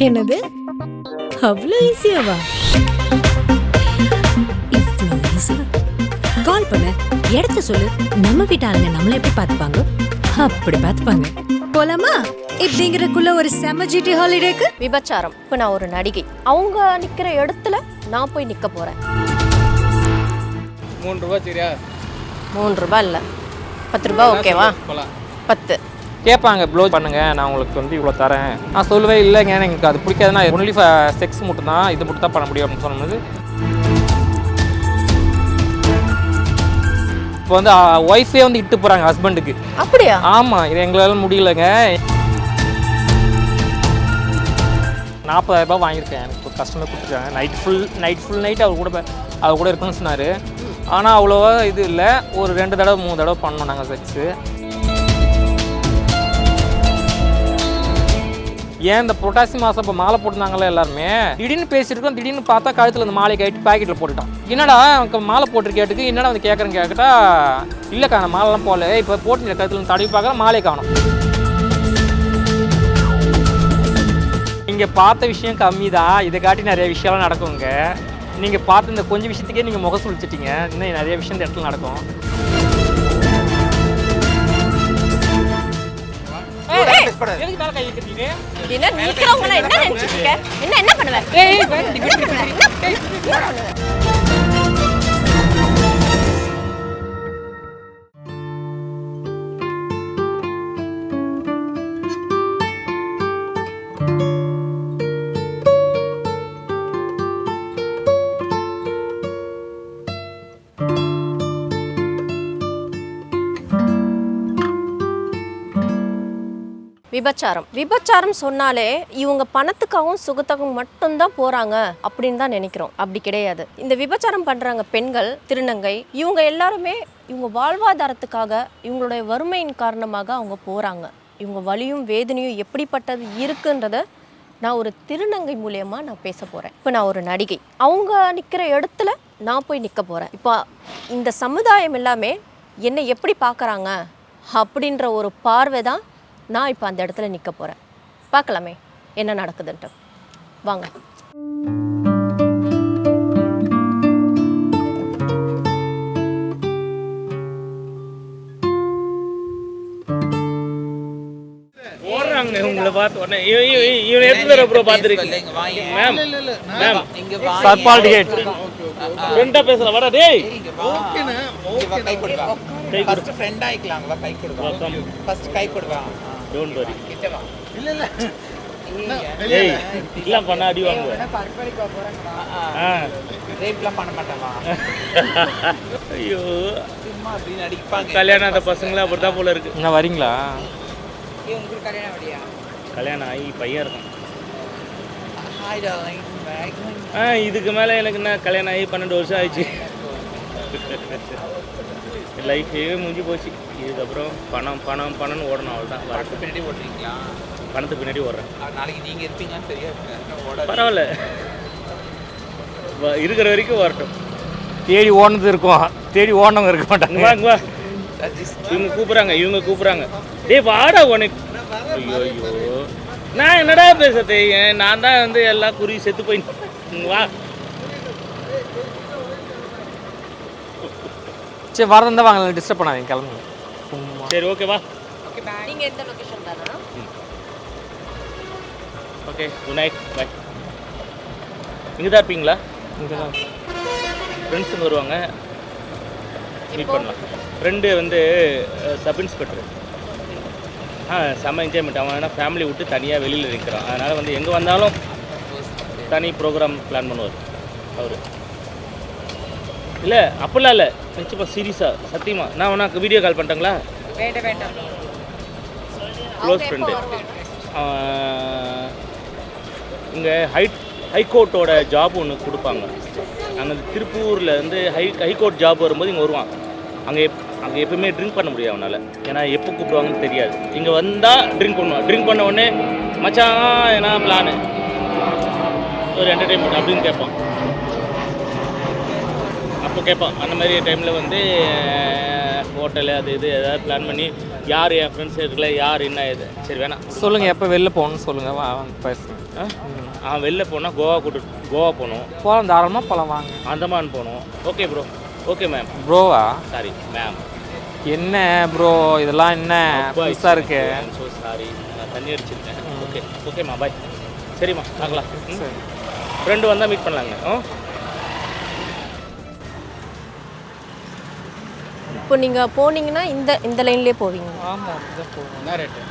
என்னது அவ்வளோ ஈஸியாவா? இவ்வளோ ஈஸியா? கால் பண்ண, இடத்த சொல்லு, நம்ம வீட்டு ஆளுங்க நம்மள எப்படி பார்த்துப்பாங்க அப்படி பார்த்துப்பாங்க. போலாமா? இப்படிங்கிறக்குள்ள ஒரு செம ஜிடி ஹாலிடேக்கு. விபச்சாரம். இப்போ நான் ஒரு நடிகை, அவங்க நிக்கிற இடத்துல நான் போய் நிக்க போறேன். 3 ரூபா சரியா? 3 ரூபாய் இல்ல, 10 ரூபாய் ஓகேவா? 10 கேட்பாங்க, ப்ளோ பண்ணுங்க, நான் உங்களுக்கு வந்து இவ்வளோ தரேன். நான் சொல்லுவேன், இல்லைங்க எனக்கு அது பிடிக்காதுன்னா ஒன்லி செக்ஸ் மட்டும் தான், இது மட்டும் தான் பண்ண முடியும் அப்படின்னு சொன்னது. இப்போ வந்து ஒய்ஃபே வந்து இட்டு போகிறாங்க ஹஸ்பண்டுக்கு. அப்படியா? ஆமாம், இது எங்களால் முடியலைங்க. 40,000 ரூபாய் வாங்கியிருக்கேன். எனக்கு ஒரு கஸ்டமர் கொடுத்துருக்காங்க. நைட் ஃபுல் நைட் அவர் கூட இருக்குன்னு சொன்னார். ஆனால் அவ்வளோவா இது இல்லை, ஒரு 2 தடவை 3 தடவை பண்ணோம் நாங்கள் செக்ஸு. ஏன் இந்த புரட்டாசி மாதம் இப்போ மாலை போட்டிருந்தாங்களே எல்லாருமே, திடீர்னு பேசியிருக்கோம், திடீர்னு பார்த்தா கழுத்தில் இந்த மாலை கட்டி பேக்கெட்டில் போட்டுட்டான். என்னடா எனக்கு மாலை போட்டிருக்கேட்டுக்கு என்னடா வந்து கேட்குறேன்னு கேட்கட்டா, இல்லைக்கா நான் மாலைலாம் போகல, இப்போ போட்டு கழுத்தில் தடவி பார்க்குறேன், மாலை காணும். நீங்கள் பார்த்த விஷயம் கம்மி தான், இதை காட்டி நிறைய விஷயம்லாம் நடக்குங்க. நீங்கள் பார்த்து இந்த கொஞ்சம் விஷயத்துக்கே நீங்கள் முகம் சுழிச்சிட்டிங்க, இன்னும் நிறைய விஷயம் இந்த இடத்துல நடக்கும். என்ன பண்ணுவேன்? விபச்சாரம் சொன்னாலே இவங்க பணத்துக்காகவும் சுகத்துக்காகவும் மட்டும்தான் போறாங்க அப்படின்னு தான் நினைக்கிறோம். அப்படி கிடையாது. இந்த விபச்சாரம் பண்றாங்க பெண்கள், திருநங்கை, இவங்க எல்லாருமே இவங்க வாழ்வாதாரத்துக்காக, இவங்களுடைய வறுமையின் காரணமாக அவங்க போறாங்க. இவங்க வலியும் வேதனையும் எப்படிப்பட்டது இருக்குன்றத நான் ஒரு திருநங்கை மூலியமா நான் பேச போறேன். இப்போ நான் ஒரு நடிகை, அவங்க நிக்கிற இடத்துல நான் போய் நிக்க போறேன். இப்போ இந்த சமுதாயம் எல்லாமே என்னை எப்படி பார்க்குறாங்க அப்படின்ற ஒரு பார்வை தான் நான் இப்போ அந்த இடத்துல நிற்க போகிறேன். பார்க்கலாமே என்ன நடக்குதுன்ட்டு. வாங்க. ஓடுறாங்க உங்களை பார்த்து உடனே. இவன் எத்தனை ப்ரோ பார்த்துருக்கீங்க மேம்? மேம் சர்பால் டிகேட் ஃப்ரெண்டா பேசுற வர டேய். ஓகேனா ஓகே கை கொடுவா. ஃபர்ஸ்ட் ஃப்ரெண்ட் ஆயிக்கலாம். வா கை கொடுவா. ஃபர்ஸ்ட் கை கொடுவா. Don't worry. கிட்ட வா. இல்ல ஏய் இல்ல பண்ண அடி வாங்குவ. நான் பர்பரிக்கு போறேன்டா. ரேப்லாம் பண்ண மாட்டேமா. ஐயோ சும்மா அப்படி நடிப்பாங்க. கல்யாணம் அந்த பசங்கள அப்படிதான் போல இருக்கு. என்ன வரீங்களா? உங்களுக்கு கல்யாணம் வடியா? கல்யாணம் ஆகி பையன் இருக்கான். Hi darling. இதுக்கு மேலே எனக்கு என்ன, கல்யாணம் ஆகி 12 வருஷம் ஆயிடுச்சு. லைஃபே முடிஞ்சு போச்சு. இதுக்கப்புறம் பணம்னு ஓடணும், அவ்வளோதான். பணத்துக்கு பின்னாடி ஓடுறீங்களா? பணத்துக்கு பின்னாடி ஓடுறேன். நாளைக்கு நீங்கள் இருப்பீங்கன்னு தெரியாது. பரவாயில்ல, இருக்கிற வரைக்கும் வரட்டும். தேடி ஓடுனது இருக்கும், தேடி ஓடனவங்க இருக்க மாட்டாங்க. வாங்க வா, இவங்க கூப்பிட்றாங்க. டேய் வாடா உனக்கு. ஐயோ ஐயோ, நான் என்னடா பேச தெரியும், நான் தான் வந்து எல்லா குருவி செத்து போய். வா சரி, வரதான் தான் வாங்க, டிஸ்டர்ப் பண்ணாதீங்க, கிளம்புங்க. சரி ஓகேவா? Okay bye. நீங்க எந்த லொகேஷன் தானா? Okay, good night, bye. இங்கே தான் இருப்பீங்களா? இங்கே தான். ஃப்ரெண்ட்ஸுங்க வருவாங்க, மீட் பண்ணலாம். ஃப்ரெண்டு வந்து சப் இன்ஸ்பெக்டர். செம்ம என்ஜாய்மெண்ட். அவன் வேணால் ஃபேமிலி விட்டு தனியாக வெளியில் இருக்கிறான். அதனால் வந்து எங்கே வந்தாலும் தனி ப்ரோக்ராம் பிளான் பண்ணுவார் அவர். இல்லை அப்படிலாம் இல்லை, நிச்சயமாக சீரியஸாக சத்தியமாக. நான் வேணா வீடியோ கால் பண்ணிட்டேங்களா? வேண்டாம். Close friend. இங்கே ஹைகோர்ட்டோட ஜாப் ஒன்று கொடுப்பாங்க. அங்கே திருப்பூரில் வந்து ஹைகோர்ட் ஜாப் வரும்போது இங்கே வருவான். அங்கே எப்பவுமே ட்ரிங்க் பண்ண முடியும் அவனால், ஏன்னா எப்போ கூப்பிடுவாங்கன்னு தெரியாது. இங்கே வந்தால் ட்ரிங்க் பண்ணுவான். ட்ரிங்க் பண்ண உடனே மச்சான் ஏன்னா பிளானு ஒரு என்டர்டெயின்மெண்ட் அப்படின்னு கேட்பான். அப்போ கேட்பான். அந்த மாதிரி டைமில் வந்து ஹோட்டலு அது இது ஏதாவது பிளான் பண்ணி யார் என் ஃப்ரெண்ட்ஸ் இருக்கல யார் என்ன இது சரி வேணாம் சொல்லுங்கள் எப்போ வெளில போகணும்னு சொல்லுங்கள் பேசுங்க வெளில போனால் கோவா கோவா போகணும் போகலாம் தாராளமாக போகலாம் வாங்க அந்தமான் போகணும் ஓகே ப்ரோ ஓகே மேம் ப்ரோவா சாரி மேம் என்ன ப்ரோ இதெல்லாம் என்ன புதுசாக இருக்கு ஸோ சாரி நான் தண்ணி அடிச்சிருக்கேன் ஓகே ஓகேம்மா பாய் சரிம்மா பார்க்கலாம் சரி ஃப்ரெண்டு வந்தால் மீட் பண்ணலாங்க இப்போ நீங்கள் போனீங்கன்னா இந்த லைன்லேயே போவீங்க. ஆமாம் அப்படிதான் போகணும். என்ன ரேட்டு?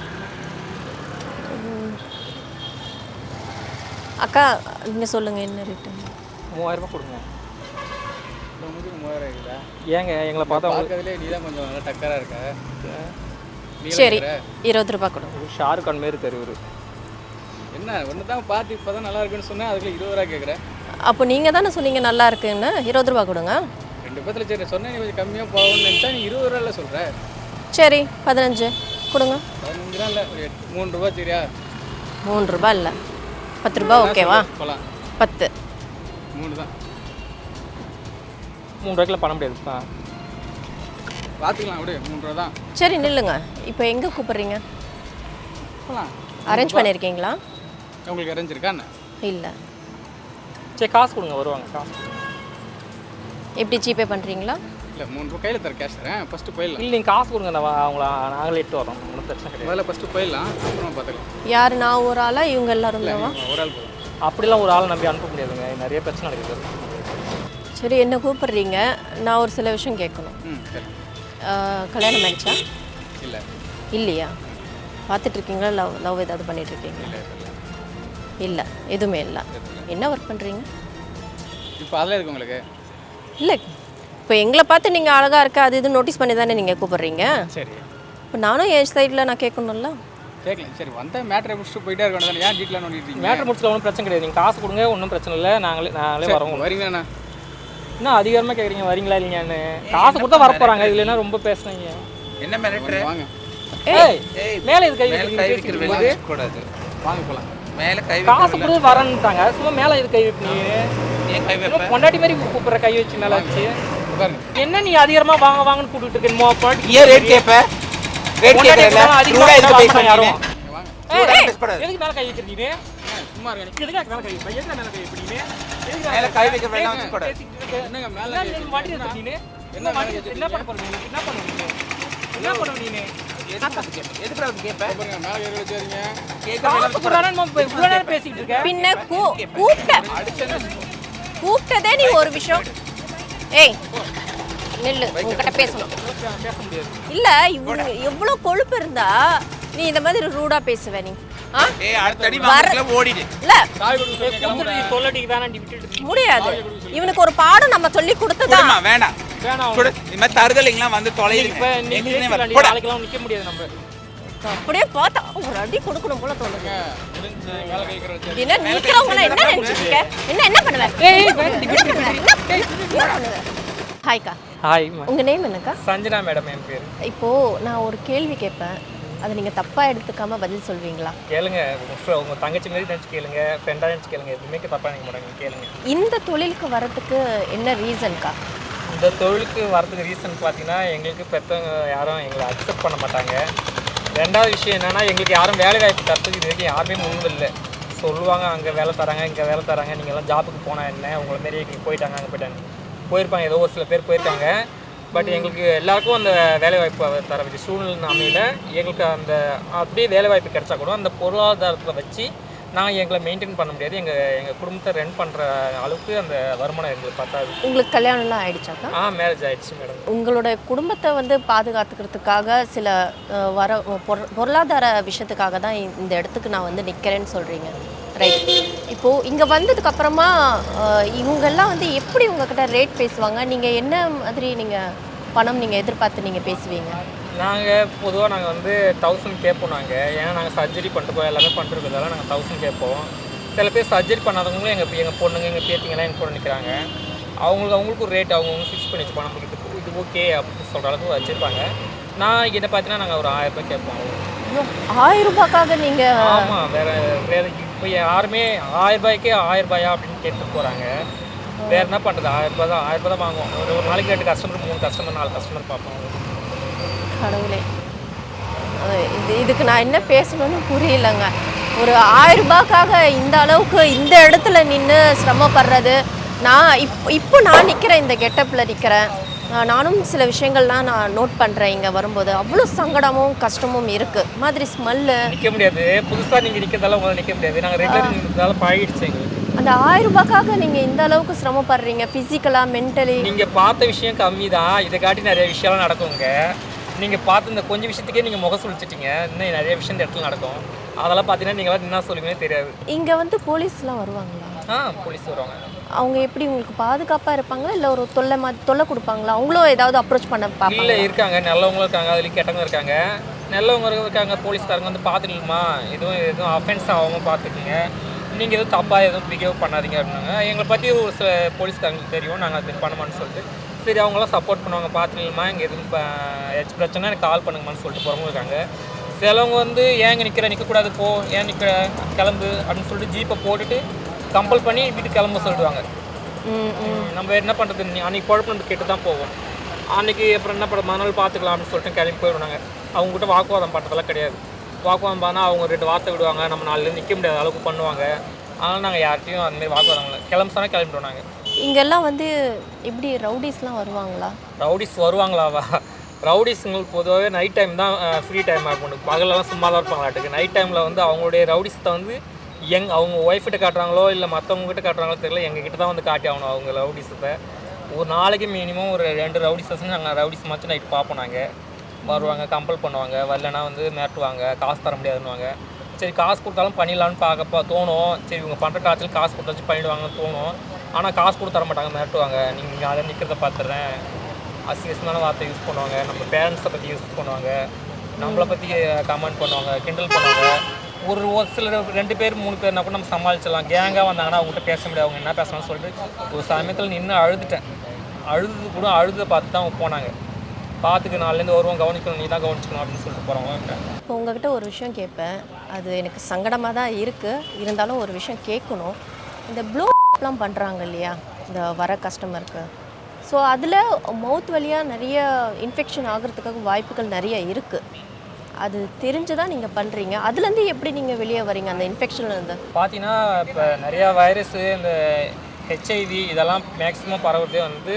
அக்கா நீங்கள் சொல்லுங்கள் என்ன ரேட்டு? 3000 கொடுங்க. உங்களுக்கு 3000 இருக்குதா? ஏங்க எங்களை பார்த்தா பார்க்கறதுலே நீ தான் கொஞ்சம் நல்லா டக்கராக இருக்க. சரி 20 ரூபா கொடுங்க. ஷாருக் கான் மாரி இருக்காரு இவரு. என்ன ஒன்று தான் பார்த்து இப்போ தான் நல்லா இருக்குன்னு சொன்னேன், அதுக்குள்ள 20 ரூபா கேட்குறேன். அப்போ நீங்கள் தானே சொன்னீங்க நல்லா இருக்குன்னு, 20 ரூபா கொடுங்க. 2 பத்தில் சரி சொன்னேன், நீ கொஞ்சம் கம்மியாக போகணும்னு நினச்சா நீ 20 ரூபாயில் சொல்கிற. சரி 15 கொடுங்க. 15 ரூபா இல்லை, 3 ரூபா சரியா? 3 ரூபா இல்லை 10 ரூபா ஓகேவா? போகலாம். 10 3 தான். 3 ரூபாய்க்குலாம் பண்ண முடியாதுப்பா. பார்த்துக்கலாம் விடு, 3 ரூபா தான். சரி நில்லுங்க. இப்போ எங்கே கூப்பிட்றீங்க? போகலாம். அரேஞ்ச் பண்ணியிருக்கீங்களா? உங்களுக்கு அரேஞ்ச் இருக்கா என்ன? இல்லை. சரி காசு கொடுங்க, வருவாங்க காசு. எப்படி ஜிபே பண்ணுறீங்களா? இல்லை 3 ரூபா கையில் தர கேஷ் தரேன், ஃபஸ்ட்டு போயிடலாம். இல்லை நீங்கள் காசு கொடுங்க, நான் அவங்கள நாங்களே இட்டு வரோம், ஒன்றும் பிரச்சனை கிடையாது. முதல்ல ஃபஸ்ட்டு போயிடலாம், அப்புறமா பார்த்துக்கலாம். யார் நான் ஒரு ஆளா இவங்க எல்லாரும் இல்லை தானா? ஒரு ஆள் போதும். அப்படிலாம் ஒரு ஆளை நம்பி அனுப்ப முடியாதுங்க, நிறைய பிரச்சனை நடக்குது. சரி என்ன கூப்பிட்றீங்க, நான் ஒரு சில விஷயம் கேட்கணும். சரி. கல்யாணம் ஆயிடுச்சா? இல்லை. இல்லையா? பார்த்துட்ருக்கீங்களா? லவ் ஏதாவது பண்ணிகிட்ருக்கீங்களா? இல்லை எதுவுமே இல்லை. என்ன ஒர்க் பண்ணுறீங்க? இப்போ அதெல்லாம் இருக்கு உங்களுக்கு? இல்லை இப்போ எங்களை பார்த்து நீங்கள் அழகாக இருக்க அது இது நோட்டீஸ் பண்ணி தானே நீங்கள் கூப்பிட்றீங்க. சரி இப்போ நானும் என் சைடில் நான் கேட்கணும்ல. கேட்கலாம். சரி வந்த மேட்ரை முடிச்சுட்டு போயிட்டே இருக்க வேண்டியது, ஏன் டீட்டெயிலாக நோண்டிட்டு மேட்ரு முடிச்சல ஒன்றும் பிரச்சனை கிடையாது, நீங்கள் காசு கொடுங்க, ஒன்றும் பிரச்சனை இல்லை, நாங்களே வரோம். வரீங்கண்ணா? என்ன அதிகாரமாக கேட்குறீங்க, வரீங்களா இல்லைங்கன்னு? காசு கொடுத்தா வர போகிறாங்க, இதுல என்ன ரொம்ப பேசுனீங்க? என்ன மிரட்டுற? வாங்க. ஏய் மேலே இது கை வைக்கிறீங்க, கூடாது. வாங்க போகலாம். மேலே கை காசு கொடுத்து வரேன்ட்டாங்க, சும்மா மேலே இது கை வைப்பீங்க. ஏன் கை வைப்ப? பொண்டாட்டி மாதிரி கூப்பிட்ற கை வச்சு மேலே வச்சு பாருங்க. என்ன நீ அதிகாரமாக வாங்க வாங்கன்னு கூப்பிட்டு இருக்கேன். ஏன் ரேட் கேட்ப? ரேட் கேட்கறல ரூபாய் எதுக்கு பேசுறீங்க யாரும்? எதுக்கு மேலே கை வைக்கிறீங்க? சும்மா இருங்க. எதுக்கு மேலே கை வைப்ப? எதுக்கு மேலே கை வைப்பீங்க? மேலே கை வைக்க வேண்டாம் வச்சு கூட. என்னங்க மேலே கை என்ன வண்டி எடுத்தீங்க? என்ன என்ன பண்ண போறீங்க? என்ன பண்ணுவீங்க? என்ன பண்ணுவீங்க? எதுக்கு வந்து கேட்ப? பாருங்க மேலே கை வச்சிருக்கீங்க. காசு கொடுறானே இவ்வளவு நேரம் பேசிட்டு இருக்க. பின்ன கூப்பிட்டதே நீ ஒரு விஷயம். ஏய் நில்லு, உங்ககிட்ட பேசணும். பேச முடியாது. இல்ல இவங்க எவ்வளவு கொழுப்பு இருந்தா நீ இந்த மாதிரி ரூடா பேசுவ நீ? ஏய் அடுத்தடி வாங்கல ஓடிடு. இல்ல கொடுத்துட்டு சொல்லட்டிக்கு வேணாண்டி விட்டுட்டு முடியாது. இவனுக்கு ஒரு பாடம் நம்ம சொல்லி கொடுத்ததா? வேண்டாம் வேணாம். கொடு. இந்த மாதிரி தருதலைங்களா வந்து தொலையுங்க. இப்ப நீங்க நாளைக்கெல்லாம் நிக்க முடியாது நம்ம. அப்படியே பார்த்தா ஒரு அடி கொடுக்கணும் போல தோணுது. மேலே கை வைக்கிற என்ன நிக்கிறவங்க என்ன நினைச்சிட்டு இருக்க? என்ன பண்ணுவ? ஹாய்க்கா. ஹாய் உங்க நேம் என்னக்கா? சஞ்சனா மேடம் என் பேர். இப்போ நான் ஒரு கேள்வி கேட்பேன், அதை நீங்க தப்பா எடுத்துக்காம பதில் சொல்வீங்களா? கேளுங்க, உங்க தங்கச்சி மாதிரி நினச்சி கேளுங்க, ஃப்ரெண்டாக நினச்சி கேளுங்க, எதுவுமே தப்பாக நினைக்க மாட்டாங்க, கேளுங்க. இந்த தொழிலுக்கு வரதுக்கு என்ன ரீசன்க்கா? இந்த தொழிலுக்கு வரதுக்கு ரீசன் பார்த்தீங்கன்னா எங்களுக்கு பெற்றவங்க யாரும் எங்களை அக்செப்ட் பண்ண மாட்டாங்க. ரெண்டாவது விஷயம் என்னென்னா எங்களுக்கு யாரும் வேலை வாய்ப்பு தரத்துக்கு இது வரைக்கும் யாருமே முன்னில்லை. சொல்லுவாங்க அங்கே வேலை தராங்க, இங்கே வேலை தராங்க, நீங்கள்லாம் ஜாபுக்கு போனால் என்ன, உங்களை மாரி எங்களுக்கு போயிட்டாங்க, அங்கே போயிருப்பாங்க, ஏதோ ஒரு சில பேர் போயிருக்காங்க. பட் எங்களுக்கு எல்லாருக்கும் அந்த வேலைவாய்ப்பு தர வேண்டிய சூழ்நிலை அமையல. எங்களுக்கு அந்த அப்படியே வேலைவாய்ப்பு கிடைச்சா கூட அந்த பொருளாதாரத்தில் வச்சு நாங்கள் எங்களை மெயின்டைன் பண்ண முடியாது. எங்கள் குடும்பத்தை ரன் பண்ணுற அளவுக்கு அந்த வருமானம் எங்களுக்கு பத்தாது. உங்களுக்கு கல்யாணம்லாம் ஆயிடுச்சாக்கா? மேரேஜ் ஆகிடுச்சு மேடம். உங்களோட குடும்பத்தை வந்து பாதுகாத்துக்கிறதுக்காக சில பொருளாதார விஷயத்துக்காக தான் இந்த இடத்துக்கு நான் வந்து நிற்கிறேன்னு சொல்கிறீங்க, ரைட்? இப்போது இங்கே வந்ததுக்கப்புறமா இவங்கெல்லாம் வந்து எப்படி உங்ககிட்ட ரேட் பேசுவாங்க? நீங்கள் என்ன மாதிரி பணம் நீங்கள் எதிர்பார்த்து நீங்கள் பேசுவீங்க? நாங்கள் பொதுவாக நாங்கள் வந்து 1000 கேட்போம். ஏன்னா நாங்கள் சர்ஜரி பண்ணிட்டு எல்லாமே பண்ணிருக்கிறதால நாங்கள் 1000 கேட்போம். சில பேர் சர்ஜரி பண்ணாதவங்களும் எங்கள் பொண்ணுங்க, எங்கள் பேத்திங்கெல்லாம் எங்கள் கூட நிற்கிறாங்க. அவங்களுக்கு ஒரு ரேட் அவங்கவுங்க ஃபிக்ஸ் பண்ணி வச்சுப்போம். நம்மளுக்கு இது ஓகே அப்படின்னு சொல்கிற அளவுக்கு வச்சுருப்பாங்க. நான் என்ன பார்த்தீங்கன்னா நாங்கள் ஒரு 1000 ரூபாய் கேட்போம். 1000 ரூபாய்க்காக நீங்கள்? ஆமாம், வேறு இப்போ யாருமே 1000 ரூபாய்க்கே 1000 ரூபாயா அப்படின்னு கேட்டு போகிறாங்க. வேறு என்ன பண்ணுறது? 1000 ரூபாய் தான் வாங்குவோம். ஒரு நாளைக்கு 2 கஸ்டமர் 3 கஸ்டமர் 4 கஸ்டமர் பார்ப்போம். கடவுளே, இதுக்கு நான் என்ன பேசணும்னு புரியலங்க. ஒரு 1000 ரூபாய்க்காக இந்த அளவுக்கு இந்த இடத்துல நின்று சிரமப்படுறது. நான் இப்போ நான் நிற்கிறேன், இந்த கெட்டப்பில் நிற்கிறேன். நானும் சில விஷயங்கள்லாம் நான் நோட் பண்ணுறேன். இங்கே வரும்போது அவ்வளோ சங்கடமும் கஷ்டமும் இருக்குது. மாதிரி ஸ்மெல்லு நிற்க முடியாது. புதுசாக நீங்கள் நிற்கிறதால உங்களால் நிற்க முடியாது. நாங்கள் ரெகுலர் நிற்கிறதால பழகிடுச்சு எங்களுக்கு. அந்த 1000 ரூபாய்க்காக நீங்கள் இந்த அளவுக்கு சிரமப்படுறீங்க, ஃபிசிக்கலாக மென்டலி. நீங்கள் பார்த்த விஷயம் கம்மி தான், இதை காட்டி நிறைய விஷயம்லாம் நடக்குங்க. நீங்கள் பார்த்து இந்த கொஞ்சம் விஷயத்துக்கே நீங்கள் முகம் சுழிச்சிட்டிங்க. இன்னும் நிறைய விஷயம் இந்த இடத்துல நடக்கும். அதெல்லாம் பார்த்தீங்கன்னா நீங்களாம் என்ன சொல்லுவீங்கன்னே தெரியாது. இங்கே வந்து போலீஸ்லாம் வருவாங்களா? போலீஸ் வருவாங்க. அவங்க எப்படி உங்களுக்கு பாதுகாப்பாக இருப்பாங்களா, இல்லை ஒரு தொல்லை கொடுப்பாங்களா? அவங்களும் ஏதாவது அப்ரோச் பண்ண பார்ப்பாங்க? இல்லை, இருக்காங்க, நல்லவங்களும் இருக்காங்க, அதுலேயும் கெட்டவங்க இருக்காங்க. நல்லவங்க இருக்காங்க, போலீஸ்காரங்க வந்து பார்த்துக்கலுமா, எதுவும் அஃபென்ஸ் ஆகாமல் பார்த்துக்குங்க, நீங்கள் எதுவும் தப்பாக எதுவும் பிஹேவ் பண்ணாதீங்க அப்படின்னாங்க. எங்களை பற்றி ஒரு சில போலீஸ்காரங்களுக்கு தெரியும், நாங்கள் அது பண்ணமான்னு சொல்லிட்டு சரி அவங்களாம் சப்போர்ட் பண்ணுவாங்க. பார்த்துக்கலுமா, இங்கே எதுவும் ஏதாச்சும் பிரச்சனை எனக்கு கால் பண்ணுங்கம்மான்னு சொல்லிட்டு போகிறவங்க இருக்காங்க. சிலவங்க வந்து ஏங்க நிற்கக்கூடாது, போ, ஏன் நிற்கிற, கிளம்பு அப்படின்னு சொல்லிட்டு ஜீப்பை போட்டுட்டு கம்பல் பண்ணி வீட்டுக்கு கிளம்ப சொல்லிடுவாங்க. நம்ம என்ன பண்ணுறது, அன்றைக்கி குழப்பம் நம்ம கேட்டு தான் போவோம். அன்றைக்கி அப்புறம் என்ன பண்ணுறது, மறுநாள் பார்த்துக்கலாம் அப்படின்னு சொல்லிட்டு கிளம்பி போயிடுவாங்க. அவங்ககிட்ட வாக்குவாதம் பண்ணுறதெல்லாம் கிடையாது. வாக்குவாதம் பண்ணால் அவங்க 2 வார்த்தை விடுவாங்க, நம்ம நாளில் நிற்க முடியாத அளவுக்கு பண்ணுவாங்க. அதனால் நாங்கள் யார்கிட்டையும் அந்தமாதிரி வாக்குவாதம் இல்லை, கிளம்புனா கிளம்பிடுவோம். நாங்கள் இங்கெல்லாம் வந்து இப்படி ரவுடிஸ்லாம் வருவாங்களா? ரவுடிஸ் வருவாங்களாவா? ரவுடிஸுங்களுக்கு பொதுவாகவே நைட் டைம் தான் ஃப்ரீ டைமாக இருக்கும். பகலெல்லாம் சும்மா தான் இருப்பாங்களாட்டுக்கு. நைட் டைமில் வந்து அவங்களுடைய ரவுடிஸத்தை வந்து அவங்க ஒய்ஃப்கிட்ட காட்டுறாங்களோ இல்லை மற்றவங்ககிட்ட காட்டுறாங்களோ தெரியல, எங்ககிட்ட தான் வந்து காட்டி ஆகணும் அவங்க ரவுடிஸத்தை. ஒரு நாளைக்கு மினிமம் ஒரு 2 ரவுடிஸஸ் நாங்கள் ரவுடிஸ் மாச்சும் நைட்டு பார்ப்போம். நாங்கள் வருவாங்க, கம்பல் பண்ணுவாங்க, வரலன்னா வந்து மிரட்டுவாங்க, காசு தர முடியாதுன்னுவாங்க. சரி காசு கொடுத்தாலும் பண்ணிடலான்னு பார்க்கப்போ தோணும். சரி இவங்க பண்ணுற காய்ச்சல் காசு கொடுத்தாச்சும் பண்ணிவிடுவாங்கன்னு தோணும். ஆனால் காசு கொடுத்து தர மாட்டாங்க, மிரட்டுவாங்க. நீங்கள் அதை நிற்கிறத பார்த்துட்றேன், அசிங்கமான வார்த்தை யூஸ் பண்ணுவாங்க, நம்ம பேரண்ட்ஸை பற்றி யூஸ் பண்ணுவாங்க, நம்மளை பற்றி கமெண்ட் பண்ணுவாங்க, கிண்டல் பண்ணுவாங்க. ஒரு சிலர் 2 பேர் 3 பேர்னா கூட நம்ம சமாளிச்சிடலாம். கேங்காக வந்தாங்கன்னா அவங்ககிட்ட பேச முடியாது, அவங்க என்ன பேசலாம்னு சொல்லிட்டு ஒரு சமயத்தில் நின்று அழுதுட்டேன். அழுத பார்த்து தான் அவங்க போனாங்க. பார்த்துக்கு நாள்லேருந்து வருவோம், கவனிக்கணும், நீ தான் கவனிச்சிக்கணும் அப்படின்னு சொல்லிட்டு போகிறவங்க. இப்போ உங்ககிட்ட ஒரு விஷயம் கேட்பேன், அது எனக்கு சங்கடமாக தான் இருக்குது, இருந்தாலும் ஒரு விஷயம் கேட்கணும். இந்த ப்ளோலாம் பண்ணுறாங்க இல்லையா இந்த வர கஸ்டமருக்கு, ஸோ அதில் மவுத் வழியாக நிறைய இன்ஃபெக்ஷன் ஆகிறதுக்காக வாய்ப்புகள் நிறைய இருக்குது. அது தெரிஞ்சு தான் நீங்கள் பண்ணுறீங்க. அதுலேருந்து எப்படி நீங்கள் வெளியே வரீங்க அந்த இன்ஃபெக்ஷன்லேருந்து? பார்த்தீங்கன்னா இப்போ நிறையா வைரஸு, இந்த ஹெச்ஐவி இதெல்லாம் மேக்ஸிமம் பரவுறதே வந்து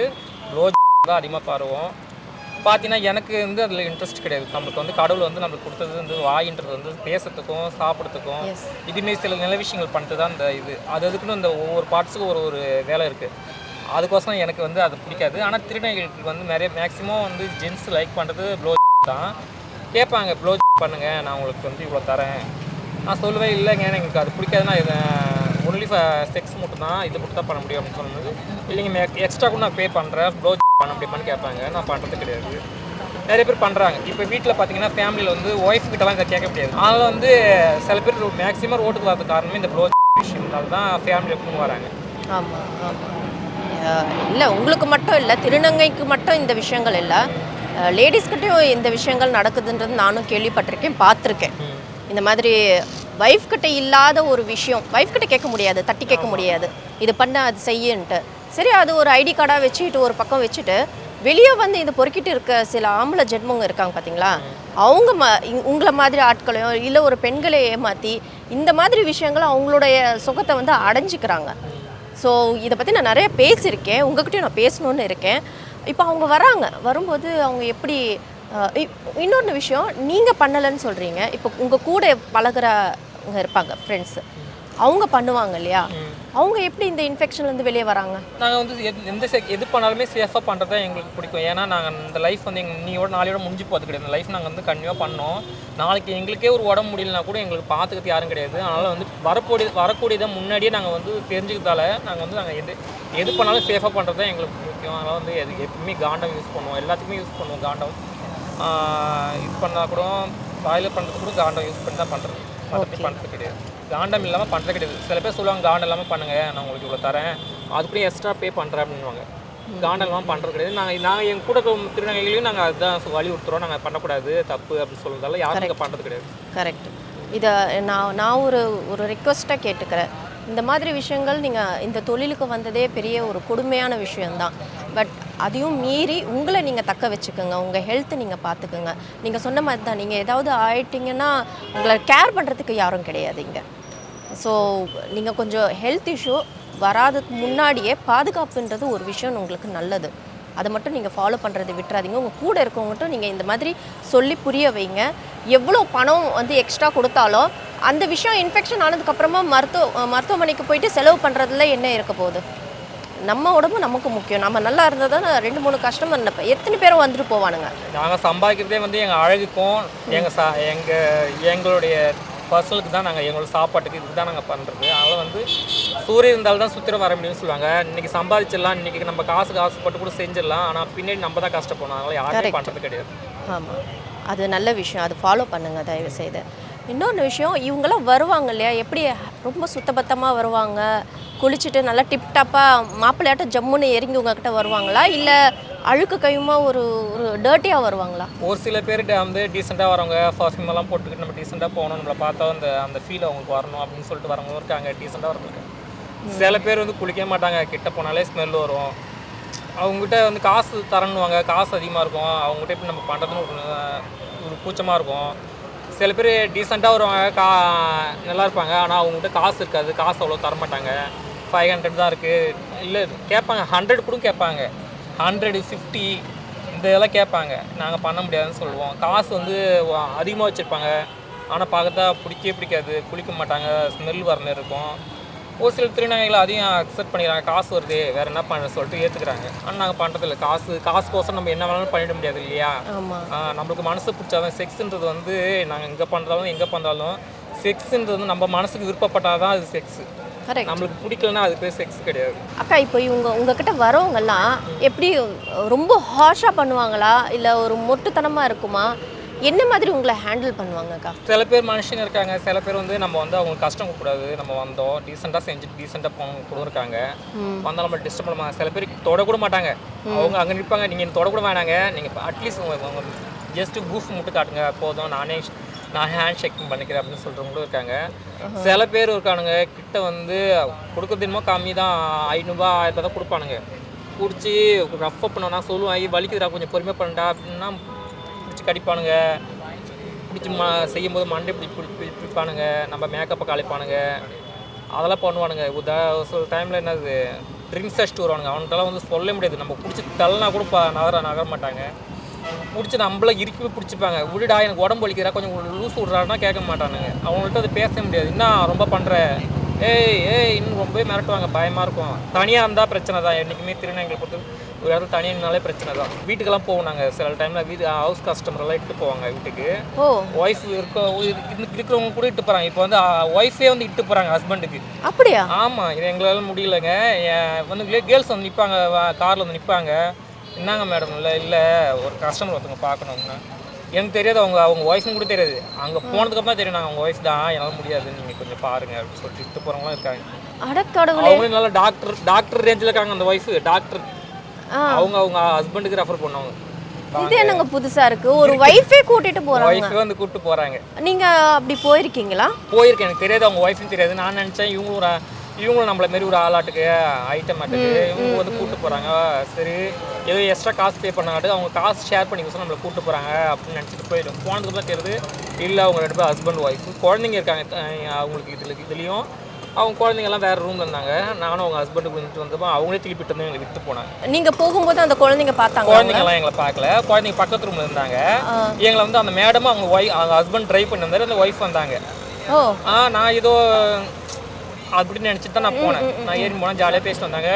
ப்ளோ தான் அதிகமாக பரவும். பார்த்தீங்கன்னா எனக்கு வந்து அதில் இன்ட்ரெஸ்ட் கிடையாது. நம்மளுக்கு வந்து கடவுள் வந்து நம்மளுக்கு கொடுத்தது வந்து வாயின்றது வந்து பேசுறதுக்கும் சாப்பிட்றதுக்கும் இதுமாரி சில நல்ல விஷயங்கள் பண்ணிட்டு தான் இந்த இது. அதுக்குன்னு இந்த ஒவ்வொரு பார்ட்ஸுக்கும் ஒரு வேலை இருக்குது. அதுக்கோசரம் எனக்கு வந்து அது பிடிக்காது. ஆனால் திருநங்கைகளுக்கு வந்து நிறைய மேக்ஸிமம் வந்து ஜென்ஸ் லைக் பண்ணுறது ப்ளோ தான். கேட்பாங்க, ப்ளோ பண்ணுங்கள், நான் உங்களுக்கு வந்து இவ்வளோ தரேன். நான் சொல்லுவேன், இல்லைங்க எனக்கு அது பிடிக்காதுன்னா இது ஒன்லி செக்ஸ் மட்டும் தான், இது மட்டும் தான் பண்ண முடியும் அப்படின்னு சொன்னது. இல்லைங்க எக்ஸ்ட்ரா கூட நான் பே பண்ணுறேன், ப்ளோ பண்ண முடியுமான்னு கேட்பாங்க. நான் பண்ணுறது கிடையாது. நிறைய பேர் பண்ணுறாங்க. இப்போ வீட்டில் பார்த்தீங்கன்னா ஃபேமிலியில் வந்து ஒய்ஃப் கிட்டலாம் இதை கேட்க முடியாது. அதனால் வந்து சில பேர் மேக்ஸிமம் ரோட்டுக்கு வரது காரணமே இந்த ப்ளோ விஷயம்னால தான் ஃபேமிலியை கொண்டு வராங்க. ஆமாம் ஆமாம். இல்லை உங்களுக்கு மட்டும் இல்லை, திருநங்கைக்கு மட்டும் இந்த விஷயங்கள் இல்லை, லேடிஸ்கிட்டையும் இந்த விஷயங்கள் நடக்குதுன்றது நானும் கேள்விப்பட்டிருக்கேன், பார்த்துருக்கேன். இந்த மாதிரி வைஃப் கிட்ட இல்லாத ஒரு விஷயம் வைஃப் கிட்ட கேட்க முடியாது, தட்டி கேட்க முடியாது, இது பண்ண அது செய்யுன்ட்டு. சரி, அது ஒரு ஐடி கார்டாக வச்சுக்கிட்டு ஒரு பக்கம் வச்சுட்டு வெளியே வந்து இது பொறுக்கிட்டு இருக்க சில ஆம்பளை ஜென்மங்க இருக்காங்க பார்த்தீங்களா, அவங்க உங்களை மாதிரி ஆட்களையும் இல்லை ஒரு பெண்களை ஏமாற்றி இந்த மாதிரி விஷயங்களை அவங்களுடைய சுகத்தை வந்து அடைஞ்சிக்கிறாங்க. ஸோ இதை பற்றி நான் நிறைய பேசியிருக்கேன், உங்கள்கிட்டயும் நான் பேசணுன்னு இருக்கேன். இப்போ அவங்க வரும்போது அவங்க எப்படி, இன்னொன்று விஷயம், நீங்கள் பண்ணலைன்னு சொல்கிறீங்க, இப்போ உங்கள் கூட பழகிறவங்க இருப்பாங்க ஃப்ரெண்ட்ஸு, அவங்க பண்ணுவாங்க இல்லையா, அவங்க எப்படி இந்த இன்ஃபெக்ஷன்லேருந்து வெளியே வராங்க? நாங்கள் வந்து எது பண்ணாலுமே சேஃபாக பண்ணுறது தான் எங்களுக்கு பிடிக்கும். ஏன்னா நாங்கள் இந்த லைஃப் வந்து நீயோட நாளையோட முடிஞ்சு போகிறது கிடையாது. இந்த லைஃப் நாங்கள் வந்து கண்டினியூவாக பண்ணோம். நாளைக்கு எங்களுக்கே ஒரு உடம்பு முடியலனா கூட எங்களுக்கு பார்த்துக்கிறது யாரும் கிடையாது. அதனால் வந்து வரக்கூடியதை முன்னாடியே நாங்கள் வந்து தெரிஞ்சுக்கிறதால நாங்கள் எது பண்ணாலும் சேஃபாக பண்ணுறது தான் எங்களுக்கு முக்கியம். அதனால் வந்து எப்பவுமே காண்டம் யூஸ் பண்ணுவோம், எல்லாத்துக்குமே யூஸ் பண்ணுவோம். காண்டம் இது பண்ணால் கூட பாயில் பண்ணுறது கூட காண்டம் யூஸ் பண்ணி தான் பண்ணுறது, மற்றபடி பண்ணுறது கிடையாது. காண்டம் இல்லாமல் பண்ணுறது கிடையாது. சில பேர் சொல்லுவாங்க காண்டம் இல்லாமல் பண்ணுங்கள், நான் உங்களுக்கு இவ்வளோ தரேன், அதுக்குள்ளே எக்ஸ்ட்ரா பே பண்ணுறேன் அப்படின்வாங்க. காண்டம் இல்லாமல் பண்ணுறது கிடையாது. நாங்கள் எங்கள் கூட திருநங்கைகளையும் நாங்கள் அதுதான் வலியுறுத்துறோம், நாங்கள் பண்ணக்கூடாது, தப்பு அப்படின்னு சொல்கிறதால யாரும் இங்கே பண்ணுறது கிடையாது. கரெக்ட். இதை நான் ஒரு ரெக்வஸ்ட்டாக கேட்டுக்கிறேன். இந்த மாதிரி விஷயங்கள் நீங்கள் இந்த தொழிலுக்கு வந்ததே பெரிய ஒரு கொடுமையான விஷயந்தான். பட் அதையும் மீறி உங்களை நீங்கள் தக்க வச்சுக்கோங்க, உங்கள் ஹெல்த்தை நீங்கள் பார்த்துக்குங்க. நீங்கள் சொன்ன மாதிரி தான், நீங்கள் ஏதாவது ஆயிட்டிங்கன்னா உங்களை கேர் பண்ணுறதுக்கு யாரும் கிடையாது இங்கே. ஸோ நீங்கள் கொஞ்சம் ஹெல்த் இஷ்யூ வராதுக்கு முன்னாடியே பாதுகாப்புன்றது ஒரு விஷயம் உங்களுக்கு நல்லது. அதை மட்டும் நீங்கள் ஃபாலோ பண்ணுறதை விட்டுறாதீங்க. உங்கள் கூட இருக்கவங்கட்டும் நீங்கள் இந்த மாதிரி சொல்லி புரிய வைங்க. எவ்வளோ பணம் வந்து எக்ஸ்ட்ரா கொடுத்தாலும் அந்த விஷயம் இன்ஃபெக்ஷன் ஆனதுக்கப்புறமா மருத்துவமனைக்கு போயிட்டு செலவு பண்ணுறதுல என்ன இருக்க போகுது? நம்ம உடம்பு நமக்கு முக்கியம். நம்ம நல்லா இருந்தால் தான் 2-3 கஸ்டமர் எத்தனை பேரும் வந்துட்டு போவானுங்க. நாங்கள் சம்பாதிக்கிறதே வந்து எங்கள் அழகுக்கும் எங்களுடைய பர்சனலுக்கு தான். நாங்கள் எங்களோட சாப்பாட்டுக்கு இதுக்கு தான் நாங்கள் பண்ணுறது. அதனால் வந்து சூரியன் இருந்தால் தான் சுத்திரம் வர முடியும்னு சொல்லுவாங்க. இன்றைக்கி சம்பாதிச்சிடலாம், இன்றைக்கி நம்ம காசுப்பட்டு கூட செஞ்சிடலாம், ஆனால் பின்னாடி நம்ம தான் கஷ்டப்படணும். அதனால் யாருமே பண்ணுறது கிடையாது. ஆமாம், அது நல்ல விஷயம். அது ஃபாலோ பண்ணுங்கள் தயவு செய்து. இன்னொன்று விஷயம், இவங்கெல்லாம் வருவாங்க இல்லையா, எப்படி ரொம்ப சுத்தபத்தமாக வருவாங்க, குளிச்சுட்டு நல்லா டிப்டாப்பாக மாப்பிள்ளையாட்டம் ஜம்முன்னு இறங்கி உங்ககிட்ட வருவாங்களா, இல்லை அழுக்கு கையுமா ஒரு டர்ட்டியாக வருவாங்களா? ஒரு சில பேர்கிட்ட வந்து டீசெண்டாக வரவங்க, பர்ஃப்யூமெல்லாம் போட்டுக்கிட்டு நம்ம டீசெண்டாக போகணும், நம்மளை பார்த்தா அந்த ஃபீல் அவங்களுக்கு வரணும் அப்படின்னு சொல்லிட்டு வரவங்களும் இருக்காங்க, டீசெண்டாக வரவங்க. சில பேர் வந்து குளிக்க மாட்டாங்க, கிட்ட போனாலே ஸ்மெல் வரும். அவங்ககிட்ட வந்து காசு தரணுவாங்க, காசு அதிகமாக இருக்கும், அவங்ககிட்ட எப்படி நம்ம பண்ணுறதுன்னு ஒரு கூச்சமாக இருக்கும். சில பேர் டீசெண்டாக வருவாங்க, நல்லா இருப்பாங்க, ஆனால் அவங்ககிட்ட காசு இருக்காது, காசு அவ்வளோ தரமாட்டாங்க. 500 தான் இருக்குது, இல்லை கேட்பாங்க 100 கூட கேட்பாங்க, 100, 50 இந்த இதெல்லாம் கேட்பாங்க. நாங்கள் பண்ண முடியாதுன்னு சொல்லுவோம். காசு வந்து அதிகமாக வச்சுருப்பாங்க, ஆனால் பார்த்தா பிடிக்காது, குளிக்க மாட்டாங்க, ஸ்மெல் வர மாதிரி இருக்கும். ஒரு சில திருநங்கைகளை அதையும் அக்செப்ட் பண்ணிக்கிறாங்க, காசு வருது வேறு என்ன பண்ணுறது சொல்லிட்டு ஏற்றுக்கிறாங்க. ஆனால் நாங்கள் பண்ணுறதில்ல. காசுக்கோசம் நம்ம என்ன வேணாலும் பண்ணிட முடியாது இல்லையா. நம்மளுக்கு மனசு பிடிச்சாதான். செக்ஸுன்றது வந்து நாங்கள் எங்கே பண்ணுறாலும் செக்ஸுன்றது வந்து நம்ம மனசுக்கு விருப்பப்பட்டால் தான் அது செக்ஸு. நம்மளுக்கு பிடிக்கலன்னா அது பேர் செக்ஸ் கிடையாது. அக்கா, இப்போ உங்ககிட்ட வரவங்கெல்லாம் எப்படி ரொம்ப ஹார்ஷாக பண்ணுவாங்களா, இல்லை ஒரு மொட்டுத்தனமாக இருக்குமா, என்ன மாதிரி உங்களை ஹேண்டில் பண்ணுவாங்கக்கா? சில பேர் மனுஷங்க இருக்காங்க, சில பேர் வந்து நம்ம வந்து அவங்களுக்கு கஷ்டம் கொடுக்கூடாது, நம்ம வந்தோம் டீசெண்டாக செஞ்சுட்டு டீசெண்டாக போங்க கூட இருக்காங்க. வந்தால் நம்ம டிஸ்டர்ப் பண்ணுவாங்க. சில பேர் தொடக்கூட மாட்டாங்க, அவங்க அங்கே நிற்பாங்க, நீங்கள் தொடக்கூட வேணாங்க, நீங்கள் அட்லீஸ்ட் உங்கள் ஜஸ்ட்டு ப்ரூஃப் மட்டும் காட்டுங்க போதும், நான் ஹேண்ட் ஷேக்கிங் பண்ணிக்கிறேன் அப்படின்னு சொல்கிறவங்களும் இருக்காங்க. சில பேர் இருக்கானுங்க கிட்ட வந்து கொடுக்குறது என்னமோ கம்மி தான், 500 1000 தான் கொடுப்பானுங்க. பிடிச்சி ரஃப் பண்ணோன்னா சொல்லுவாங்க, வலிக்குதுடா கொஞ்சம் பொறுமையாக பண்ணடா அப்படின்னா பிடிச்சி கடிப்பானுங்க. பிடிச்சி செய்யும்போது மண்டை பிடிப்பானுங்க, நம்ம மேக்கப்பை கலைப்பானுங்க, அதெல்லாம் பண்ணுவானுங்க. சில டைமில் என்னது ட்ரிங்க்ஸ் அடிச்சுட்டு வருவானுங்க, அவன்கிட்டலாம் வந்து சொல்ல முடியாது. நம்ம பிடிச்சி தள்ளனா கூட நகர மாட்டாங்க. பிடிச்சி நம்மள இறுக்கி பிடிச்சிப்பாங்க. விடுடா எனக்கு உடம்பு வலிக்கிறா கொஞ்சம் லூஸ் விட்றாருன்னா கேட்க மாட்டானுங்க. அவங்கள்ட்ட அது பேச முடியாது. இன்னும் ரொம்ப பண்ணுற இன்னும் ரொம்பவே மிரட்டுவாங்க, பயமாக இருக்கும். தனியாக இருந்தால் பிரச்சனை தான். என்றைக்குமே திருநங்கைகளை பொறுத்து ஒரு இடத்துல தனியாக இருந்தாலே பிரச்சனை தான். வீட்டுக்கெல்லாம் போவோம் நாங்கள். சில டைமில் ஹவுஸ் கஸ்டமரெல்லாம் இட்டு போவாங்க வீட்டுக்கு. ஒய்ஃப் இருக்கிறவங்க கூட இட்டு போகிறாங்க. இப்போ வந்து ஒய்ஃபே வந்து இட்டு போகிறாங்க ஹஸ்பண்டுக்கு. அப்படியா? ஆமாம், இது எங்களால் முடியலைங்க. வந்து கேர்ள்ஸ் வந்து நிற்பாங்க, காரில் வந்து நிற்பாங்க. என்னங்க மேடம், இல்லை ஒரு கஸ்டமர் ஒருத்தவங்க பார்க்கணுங்க. எனக்கு தெரியாது, அவங்க ஒய்ஃப்னு கூட தெரியாது. அங்கே போனதுக்கப்புறம் தான் தெரியும் நாங்கள் அவங்க ஒய்ஃப் தான், என்னால் முடியாது, நீங்கள் கொஞ்சம் பாருங்க அப்படின்னு சொல்லிட்டு இட்டு போகிறவங்களாம் இருக்காங்க. அவங்களும் நல்லா டாக்டர் ரேஞ்சில் இருக்காங்க. அந்த ஒய்ஃபு டாக்டர், அவங்க ஹஸ்பண்டுக்கு ரெஃபர் பண்ணுவாங்க. இது என்னங்க புதுசா இருக்கு, ஒரு வைஃபே கூட்டிட்டு போறாங்க. வைஃபே வந்து கூட்டிட்டு போறாங்க. நீங்க அப்படி போயிருக்கீங்களா? போயிருக்கேன், எனக்கு தெரியாது அவங்க ஒய்ஃப்னு தெரியாது. நான் நினச்சேன் இவங்களும் நம்மள மாரி ஒரு ஆளாட்டுக்கு ஐட்டம் ஆட்டுக்கு இவங்க வந்து கூப்பிட்டு போகிறாங்க. சரி ஏதோ எக்ஸ்ட்ரா காசு பே பண்ணாட்டு அவங்க காசு ஷேர் பண்ணி நம்மளை கூப்பிட்டு போகிறாங்க அப்படின்னு நினச்சிட்டு போயிடும். போனதுக்கு தான் தெரியுது இல்லை அவங்க 2 பேர் ஹஸ்பண்ட் ஒய்ஃபு, குழந்தைங்க இருக்காங்க அவங்களுக்கு. இதுலேயும் அவங்க குழந்தைங்கலாம் வேறு ரூமில் இருந்தாங்க. நானும் அவங்க ஹஸ்பண்டுக்கு வந்துட்டு வந்தப்போ அவங்களே திருப்பிட்டு வந்து எங்களை விட்டு போனாங்க. நீங்கள் போகும்போது அந்த குழந்தைங்க பார்த்தாங்க? குழந்தைங்கலாம் எங்களை பார்க்கல, குழந்தைங்க பக்கத்து ரூமில் இருந்தாங்க. எங்களை வந்து அந்த மேடமும் அவங்க ஹஸ்பண்ட் ட்ரைவ் பண்ணி வந்தார், அந்த ஒய்ஃப் வந்தாங்க. நான் ஏதோ அப்படின்னு நினச்சிட்டு தான் நான் போனேன். நான் ஏறி போனால் ஜாலியாக பேசிட்டு வந்தாங்க.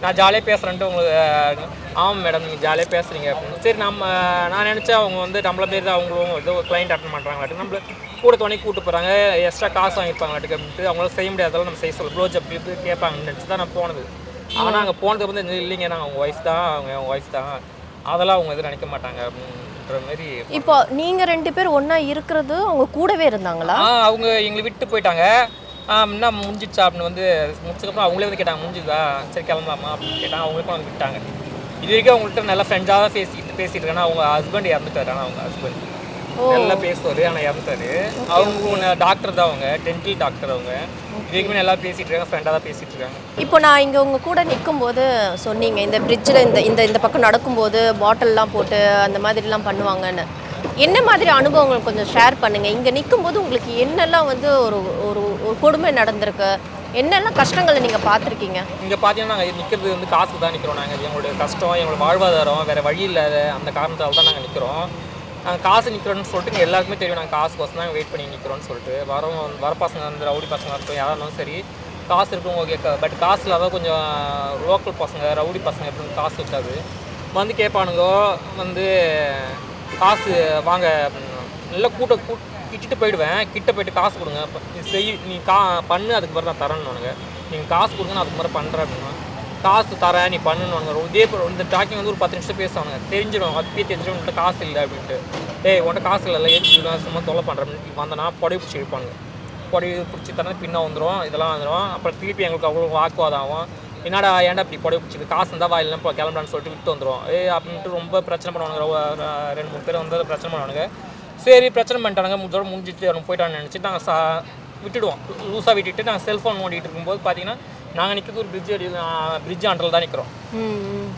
நான் ஜாலியாக பேசுகிறேன்ட்டு உங்களுக்கு ஆமாம் மேடம் நீங்கள் ஜாலியாக பேசுகிறீங்க அப்படின்னு. சரி நான் நினச்சேன் அவங்க வந்து நம்மள பேர் தான் அவங்களும் ஏதோ கிளைண்ட் அட்டன் பண்ணுறாங்களாட்டு நம்மள கூட துணை கூப்பிட்டு போகிறாங்க, எக்ஸ்ட்ரா காசு வாங்கியிருப்பாங்களாட்டுக்கு அப்படின்ட்டு. அவங்களால செய்ய முடியாதெல்லாம் நம்ம செய்ய சொல்ல ப்ளோஜ் அப்படி கேட்பாங்கன்னு நினச்சி தான் நான் போனது. ஆனால் அங்கே போனதுக்கு வந்து இல்லைங்க நாங்கள் அவங்க ஒய்ஃப் தான், அவங்க ஒய்ஃப் தான், அதெல்லாம் அவங்க எதுவும் நினைக்க மாட்டாங்க அப்படின்ற மாதிரி. இப்போ நீங்கள் 2 பேர் ஒன்றா இருக்கிறது அவங்க கூடவே இருந்தாங்களா? அவங்க எங்களை விட்டு போயிட்டாங்க. என்ன முடிஞ்சிடுச்சா அப்படின்னு வந்து முடிச்சதுக்கப்புறம் அவங்களே வந்து கேட்டாங்க முடிஞ்சுதா, சரி கிளம்பலாமா அப்படின்னு கேட்டாங்க. அவங்களுக்கும் வந்து விட்டாங்க. இது வரைக்கும் அவங்கள்ட்ட நல்லா ஃப்ரெண்ட்ஸாக தான் பேசிட்டு இருக்கேன்னா அவங்க ஹஸ்பண்ட் இறந்துட்டாரு. ஆனால் அவங்க ஹஸ்பண்ட் நல்லா பேசுவார். ஆனால் இறந்துட்டாரு. அவங்க டாக்டர் தான், அவங்க டென்டல் டாக்டர். அவங்க இதுக்குமே நல்லா பேசிகிட்டு இருக்காங்க, ஃப்ரெண்டாக தான் பேசிகிட்டு இருக்காங்க. இப்போ நான் இங்கே உங்கள் கூட நிற்கும்போது சொன்னீங்க இந்த பிரிட்ஜில் இந்த பக்கம் நடக்கும்போது பாட்டில்லாம் போட்டு அந்த மாதிரிலாம் பண்ணுவாங்கன்னு. என்ன மாதிரி அனுபவங்கள் கொஞ்சம் ஷேர் பண்ணுங்கள். இங்கே நிற்கும்போது உங்களுக்கு என்னெல்லாம் வந்து ஒரு ஒரு ஒரு கொடுமை நடந்திருக்கு, என்னெல்லாம் கஷ்டங்களை நீங்கள் பார்த்துருக்கீங்க? இங்கே பார்த்தீங்கன்னா நாங்கள் நிற்கிறது வந்து காசுக்கு தான் நிற்கிறோம். நாங்கள் எங்களுடைய கஷ்டம், எங்களோட வாழ்வாதாரம் வேறு வழி இல்லாத அந்த காரணத்தால் தான் நாங்கள் நிற்கிறோம். நாங்கள் காசு நிற்கிறோன்னு சொல்லிட்டு எல்லாருக்குமே தெரியும் நாங்கள் காசுக்கோசம் தான் வெயிட் பண்ணி நிற்கிறோம்னு சொல்லிட்டு. வர பசங்க வந்து ரவுடி பசங்க இருக்கட்டும், யாராக இருந்தாலும் சரி, காசு இருக்கும் ஓகே. பட் காசு இல்லாத கொஞ்சம் லோக்கல் பசங்க, ரவுடி பசங்க எப்படின்னு காசு இருக்காது வந்து கேட்பானுங்க. வந்து காசு வாங்க நல்லா கிட்டிட்டு போயிடுவேன். கிட்ட போயிட்டு காசு கொடுங்க, நீ பண்ணு, அதுக்கு பிறகு நான் தரேன்னு. நீங்கள் காசு கொடுங்க, நான் அதுக்கு மாதிரி பண்ணுறேன் அப்படின்னா காசு தரேன் நீ பண்ணுன்னு. இதே இந்த டாக்கிங் வந்து ஒரு 10 நிமிஷம் பேசுவாங்க. தெரிஞ்சிடும், அப்பயே தெரிஞ்சிடும் உன்கிட்ட காசு இல்லை அப்படின்ட்டு. உன்கிட்ட காசு இல்லை ஏற்றி சும்மா தொலை பண்ணுறேன் வந்தனா புடவை பிடிச்சி வைப்பானுங்க. புடவை பிடிச்சி தரேன் பின்ன வந்துடும், இதெல்லாம் வந்துடும். அப்புறம் திருப்பி எங்களுக்கு அவ்வளோ வாக்குவாதம் ஆகும். என்னடா ஏன்டா இப்படி புடவை பிடிச்சிது, காசு இருந்தால் வாயிலாம் இப்போ கிளம்புறான்னு சொல்லிட்டு விட்டு வந்துடும். அப்படின்ட்டு ரொம்ப பிரச்சனை பண்ணுவானுங்க. 2-3 பேர் வந்து பிரச்சனை பண்ணுவானுங்க. சரி பிரச்சனை பண்ணிட்டானுங்க, முடிஞ்சிட்டு அவனுக்கு போயிட்டான்னு நினச்சிட்டு நாங்கள் விட்டுடுவோம். லூஸாக விட்டுட்டு நாங்கள் செல்ஃபோன் ஓடிட்டு இருக்கும்போது பார்த்தீங்கன்னா நாங்கள் நிற்கிறது ஒரு பிரிட்ஜ் ஆண்டில் தான் நிற்கிறோம்.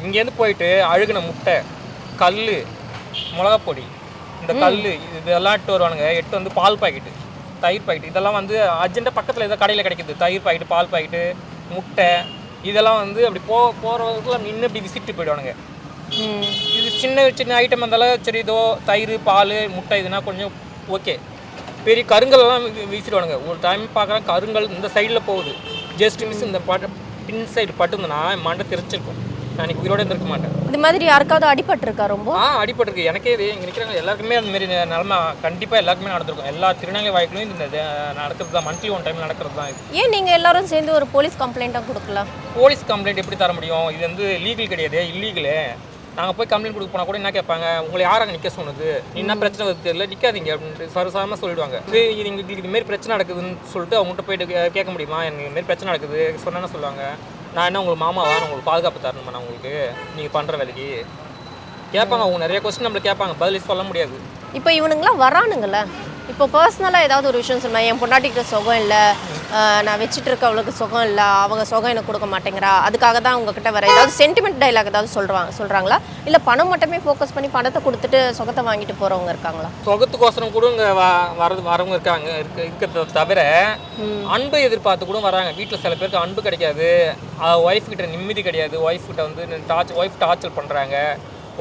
இங்கேருந்து போயிட்டு அழுகின முட்டை, கல், மிளகாப்பொடி, இந்த கல் இதெல்லாம் எட்டு வருவானுங்க. எட்டு வந்து பால் பாக்கெட்டு, தயிர் பாக்கெட்டு, இதெல்லாம் வந்து அர்ஜென்ட்டாக பக்கத்தில் ஏதோ கடையில் கிடைக்கிது. தயிர் பாக்கெட்டு, பால் பாக்கெட்டு, முட்டை, இதெல்லாம் வந்து அப்படி போகிறவங்களுக்குலாம் நின்று அப்படி விசிட்டு போயிடுவானுங்க. இது சின்ன சின்ன ஐட்டம் இருந்தாலும் சரி, இதோ தயிர், பால், முட்டை இதுனா கொஞ்சம் ஓகே. பெரிய கருங்கல்லாம் வீசிடுவானுங்க. ஒரு டைம் பார்க்குறேன் கருங்கல் இந்த சைடில் போகுது. ஜஸ்ட் மிஸ் இந்த பின் சைடு பட்டுருந்தேன்னா மண்டை தெரிச்சிருக்கும். நான் இன்னைக்கு உயிரோடு இருந்திருக்க மாட்டேன். இது மாதிரி யாருக்காவது அடிபட்டிருக்கா? ரொம்ப அடிபட்டிருக்கு. எனக்கே இது இங்கே நிற்கிறாங்க எல்லாருக்குமே அந்த மாதிரி நிலமை கண்டிப்பாக எல்லாருக்குமே நடந்திருக்கும். எல்லா திருநங்கை வாய்ப்புலையும் இந்த நடக்கிறது தான். மந்த்லி ஒன் டைம் நடக்கிறது தான் இது. ஏன் நீங்கள் எல்லாரும் சேர்ந்து ஒரு போலீஸ் கம்ப்ளைண்ட்டாக கொடுக்கலாம்? போலீஸ் கம்ப்ளைண்ட் எப்படி தர முடியும்? இது வந்து லீகல் கிடையாது, இல்லீகலு. நாங்கள் போய் கம்ப்ளைண்ட் கொடுக்க போனால் கூட என்ன கேட்பாங்க, உங்களை யாராக நிற்க சொன்னது, நீ என்ன பிரச்சனை வருது தெரியல, நிற்காதீங்க அப்படின்ட்டு சரசாரமாக சொல்லிவிடுவாங்க. எங்களுக்கு இதுமாரி பிரச்சனை நடக்குதுன்னு சொல்லிட்டு அவங்ககிட்ட போயிட்டு கேட்க முடியுமா? எனக்கு இதுமாரி பிரச்சனை நடக்குது சொன்னேன்னு சொல்லுவாங்க. நான் என்ன உங்களுக்கு மாமாவா, உங்களுக்கு பாதுகாப்பு தரணுமா நான் உங்களுக்கு நீங்கள் பண்ணுற வேலைக்கு கேட்பாங்க. அவங்க நிறைய கொஸ்டின் நம்மளை கேட்பாங்க, பதில் சொல்ல முடியாது. இப்போ இவனுங்களாம் வரானுங்களே, இப்போ பர்சனலாக ஏதாவது ஒரு விஷயம் சொன்னால் என் பொண்டாட்டிக்கிட்ட சுகம் இல்லை, நான் வச்சுட்டு இருக்க அவளுக்கு சுகம் இல்லை, அவங்க சுகம் எனக்கு கொடுக்க மாட்டேங்கிறா, அதுக்காக தான் உங்ககிட்ட வர ஏதாவது சென்டிமெண்ட் டைலாக் ஏதாவது சொல்கிறாங்களா? இல்லை பணம் மட்டுமே ஃபோக்கஸ் பண்ணி பணத்தை கொடுத்துட்டு சுகத்தை வாங்கிட்டு போகிறவங்க இருக்காங்களா? சுகத்துக்கோசரம் கூட இங்கே வரவங்க இருக்காங்க. இருக்கிறத தவிர அன்பை எதிர்பார்த்து கூட வராங்க. வீட்டில் சில பேருக்கு அன்பு கிடைக்காது, ஒய்ஃப் கிட்ட நிம்மதி கிடையாது, ஒய்ஃப் கிட்ட வந்து ஒய்ஃப் டார்ச்சர் பண்ணுறாங்க,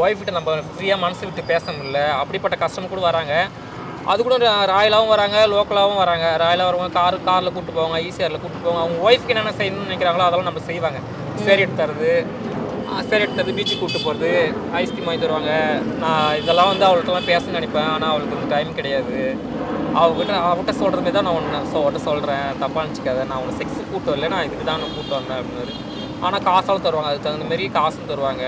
ஒய்ஃப் கிட்ட நம்ம ஃப்ரீயாக மனசு விட்டு பேச முடியல, அப்படிப்பட்ட கஷ்டம் கூட வராங்க. அது கூட ராயலாகவும் வராங்க, லோக்கலாகவும் வராங்க. ராயலாக வரவங்க காரில் கூப்பிட்டு போவாங்க, ஈசிஆரில் கூப்பிட்டு போவாங்க. அவங்க ஒய்ஃப்க்கு என்னென்ன செய்யணும்னு நினைக்கிறாங்களோ அதெல்லாம் நம்ம செய்வாங்க. சேரி எடுத்து தருது, பீச்சுக்கு கூப்பிட்டு போகிறது, ஐஸ்கிரீம் வாங்கி தருவாங்க. நான் இதெல்லாம் வந்து அவள்கிட்டலாம் பேசணும்னு நினைப்பேன், ஆனால் அவளுக்கு வந்து டைம் கிடையாது. அவகிட்ட சொல்கிறதுமே தான் நான் அவட்ட சொல்கிறேன், தப்பாக நினச்சிக்காத, நான் அவனை செக்ஸுக்கு கூப்பிட்டு வரல, நான் இதுக்கு தான் நான் கூப்பிட்டு வந்தேன் அப்படின்னாரு. ஆனால் காசாலும் தருவாங்க, அதுக்கு தகுந்த மாரி காசும் தருவாங்க.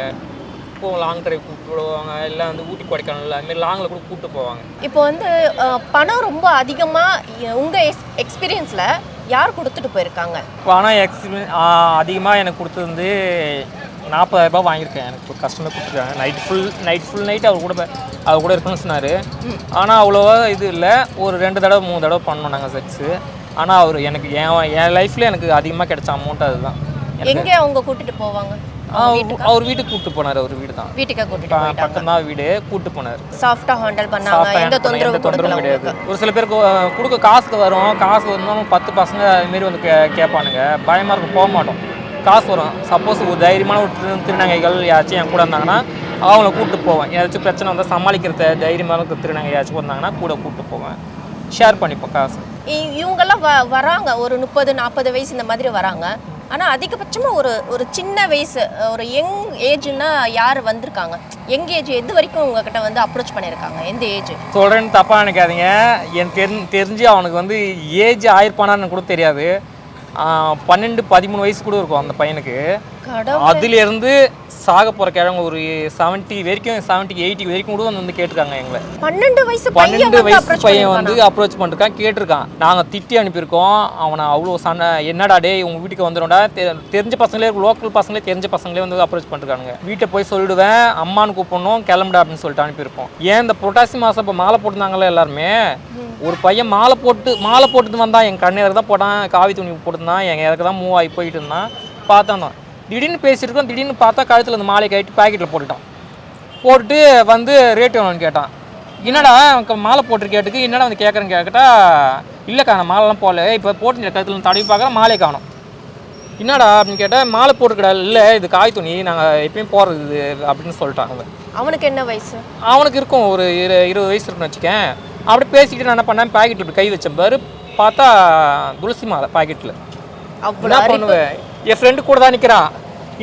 இப்போ லாங் டிரைவ் கூப்பிட்டு போவாங்க, இல்லை வந்து ஊட்டி கொடைக்கானல் அதுமாரி லாங்கில் கூட கூப்பிட்டு போவாங்க. இப்போ வந்து பணம் ரொம்ப அதிகமாக உங்கள் எக்ஸ்பீரியன்ஸில் யார் கொடுத்துட்டு போயிருக்காங்க? பணம் அதிகமாக எனக்கு கொடுத்தது வந்து 40,000 ரூபாய் வாங்கியிருக்கேன். எனக்கு ஒரு கஸ்டமர் கொடுத்துருக்காங்க. நைட் ஃபுல் நைட் அவர் கூட இருக்குன்னு சொன்னார். ஆனால் அவ்வளோவா இது இல்லை, ஒரு 2 தடவை 3 தடவை பண்ணோம் நாங்கள் செக்ஸு. ஆனால் அவர் எனக்கு என் லைஃப்பில் எனக்கு அதிகமாக கிடைச்ச அமௌண்ட் அதுதான். எங்கே அவங்க கூட்டிட்டு போவாங்க? அவர் வீட்டுக்கு கூப்பிட்டு போனார். அவர் வீடு தான், வீட்டுக்கு கூட்டிட்டு போயிட்டாங்க. பக்கம் தான் வீடு, கூப்பிட்டு போனார். சாஃப்டா ஹேண்டில் பண்ணாங்க, எந்த தொந்தரவும் கிடையாது. ஒரு சில பேருக்கு கொடுக்க காசுக்கு வரும், காசு வரணும் 10 பசங்க அதுமாரி வந்து கேட்பானுங்க, பயமாக இருக்கும், போக மாட்டோம். காசு வரும். சப்போஸ் ஒரு தைரியமான ஒரு திருநங்கைகள் யாராச்சும் என் கூட இருந்தாங்கன்னா அவங்கள கூப்பிட்டு போவேன். ஏதாச்சும் பிரச்சனை வந்தால் சமாளிக்கிறத தைரியமான திருநங்கை யாராச்சும் வந்தாங்கன்னா கூட கூப்பிட்டு போவேன், ஷேர் பண்ணிப்போம் காசு. இவங்கெல்லாம் வராங்க, ஒரு 30-40 வயசு இந்த மாதிரி வராங்க. ஆனால் அதிகபட்சமாக ஒரு சின்ன வயசு, ஒரு யங் ஏஜ்னா யார் வந்திருக்காங்க? யங் ஏஜ் எது வரைக்கும் உங்ககிட்ட வந்து அப்ரோச் பண்ணியிருக்காங்க? எந்த ஏஜ் சொல்கிறேன்னு தப்பாக நினைக்காதீங்க. எனக்கு தெரிஞ்சு அவனுக்கு வந்து ஏஜ் ஆயிருப்பானான்னு கூட தெரியாது. 12-13 வயசு கூட இருக்கும் அந்த பையனுக்கு. அதுலேருந்து சாக போகிற கிழங்கு ஒரு 70 வரைக்கும் 70-80 வரைக்கும் கூட வந்து கேட்டிருக்காங்க எங்களை. 12 வயசு 12 வயசு பையன் வந்து அப்ரோச் பண்ணிருக்கான், கேட்டிருக்கான். நாங்கள் திட்டி அனுப்பியிருக்கோம். அவனை அவ்வளோ சண்டை, என்னடா டே உங்கள் வீட்டுக்கு வந்துடும்டா, தெரிஞ்ச பசங்களே, லோக்கல் பசங்களே, தெரிஞ்ச பசங்களே வந்து அப்ரோச் பண்ணிருக்கானுங்க. வீட்டை போய் சொல்லிடுவேன், அம்மானு கூப்பிடணும், கிளம்புடா அப்படின்னு சொல்லிட்டு அனுப்பியிருப்போம். ஏன் இந்த புரட்டாசி மாதம் இப்போ மாலை போட்டுருந்தாங்களே எல்லாருமே, ஒரு பையன் மாலை போட்டுட்டு வந்தான், என் கண்ணீர் தான் போட்டான், காவி துணி போட்டுருந்தான், எங்கள் எனக்கு தான் மூவ் ஆகி போயிட்டு இருந்தான். பார்த்தான் தான் திடீர்னு பேசியிருக்கோம். திடீர்னு பார்த்தா கழுத்தில் அந்த மாலை கட்டிட்டு பேக்கெட்டில் போட்டுட்டு வந்து ரேட் எவ்வளோன்னு கேட்டான். என்னடா அவனுக்கு மாலை போட்டிருக்கேட்டுக்கு என்னடா வந்து கேட்குறேன்னு கேட்டா, இல்லைக்கா நான் மாலைலாம் போகல, இப்போ போட்டு கழுத்தில் தடவி பார்க்குறேன் மாலை காணும். என்னடா அப்படின்னு கேட்டால், மாலை போட்டுருக்கடா, இல்லை இது காய் துணி, நாங்கள் எப்பயும் போடுறது இது அப்படின்னு சொல்லிட்டாங்க. அவனுக்கு என்ன வயசு? அவனுக்கு இருக்கும் ஒரு 20 வயசு இருக்குன்னு வச்சுக்கேன். அப்படி பேசிக்கிட்டு நான் என்ன பண்ணேன், பேக்கெட்டில் இப்படி கை வச்சேன் பாரு, பார்த்தா துளசி மாலை பாக்கெட்டில். என்ன பண்ணுவேன், என் ஃப்ரெண்டு கூட தான் நிற்கிறான்.